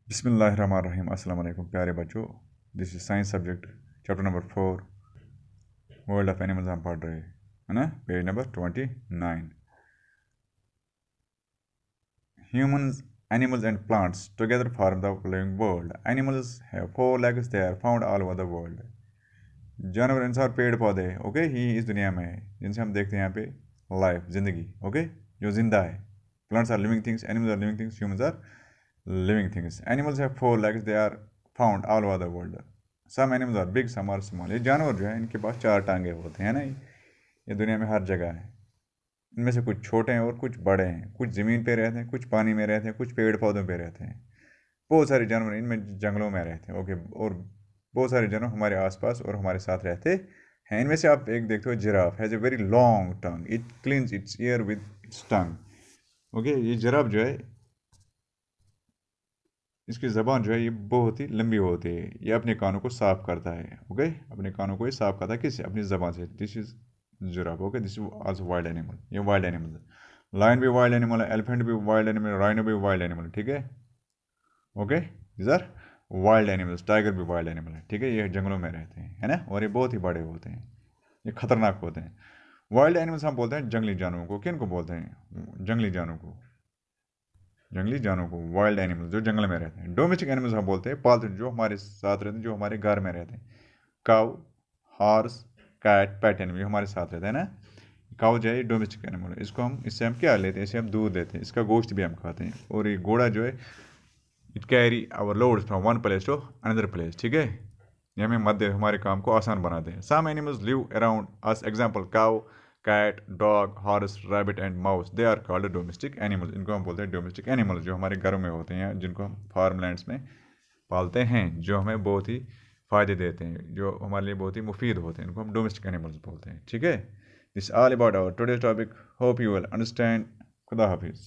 बिस्मिल्लाहिर्रहमानिर्रहीम। अस्सलाम वालेकुम प्यारे बच्चों। This is science subject chapter number 4 world of animals हम पढ़ रहे हैं, है ना। Page number 29। Humans, animals and plants together form the living world. Animals have 4 legs, they are found all over the world. जानवर, इंसान, पेड़ पौधे, ओके, ही इस दुनिया में है जिनसे हम देखते हैं यहाँ पे लाइफ, जिंदगी, ओके, जो जिंदा है। Plants are living things, animals are living things, humans are living things. Animals have 4 legs. They are found all over the world. Some animals are big, some are small. ये जानवर जो है इनके पास 4 टांगे होते हैं ना। ये दुनिया में हर जगह है। इनमें से कुछ छोटे हैं और कुछ बड़े हैं। कुछ ज़मीन पे रहते हैं, कुछ पानी में रहते हैं, कुछ पेड़ पौधों पे रहते हैं। बहुत सारे जानवर इनमें जंगलों में रहते हैं, ओके। और बहुत सारे जानवर हमारे आसपास और हमारे साथ रहते हैं। इनमें से आप एक देखते हो, giraffe has a very long tongue, it cleans it's year with its tongue. Okay, ये जिराफ जो है, इसकी ज़बान जो है ये बहुत ही लंबी होती है। ये अपने कानों को साफ करता है, ओके, अपने कानों को ये साफ करता है, किससे? अपनी ज़बान से। This is giraffe, okay, this is also wild animal. ये वाइल्ड एनिमल है। लायन भी वाइल्ड एनिमल है, एलिफेंट भी वाइल्ड एनिमल है, राइनो भी वाइल्ड एनिमल है, ठीक है, okay. These are wild animals. Tiger भी वाइल्ड एनिमल है, ठीक है। ये जंगलों में रहते हैं, है ना, और ये बहुत ही बड़े होते हैं, ये खतरनाक होते हैं। वाइल्ड एनिमल्स हम बोलते हैं जंगली जानवरों को। किन को बोलते हैं? जंगली जानवरों को। जंगली जानवरों को वाइल्ड एनिमल्स, जो जंगल में रहते हैं। डोमेस्टिक एनिमल्स हम बोलते हैं पालतू, जो हमारे साथ रहते हैं, जो हमारे घर में रहते हैं। Cow, horse, cat, pet animal हमारे साथ रहते हैं ना। काउ जो है डोमेस्टिक एनिमल है। इससे हम क्या लेते हैं? इससे हम दूध लेते हैं, इसका गोश्त भी हम खाते हैं। और ये घोड़ा जो है, it carry our loads from one place to another place, ठीक है। ये हमें मध्य हमारे काम को आसान बनाते हैं। Some animals live around us, example cow, cat, dog, horse, rabbit and mouse, they are called domestic animals. इनको हम बोलते हैं डोमेस्टिक एनिमल्स, जो हमारे घरों में होते हैं, जिनको हम फार्म लैंड्स में पालते हैं, जो हमें बहुत ही फ़ायदे देते हैं, जो हमारे लिए बहुत ही मुफीद होते हैं। इनको हम डोमेस्टिक एनिमल्स बोलते हैं, ठीक है। This all about our today's topic. Hope you will understand. खुदा हाफिज़।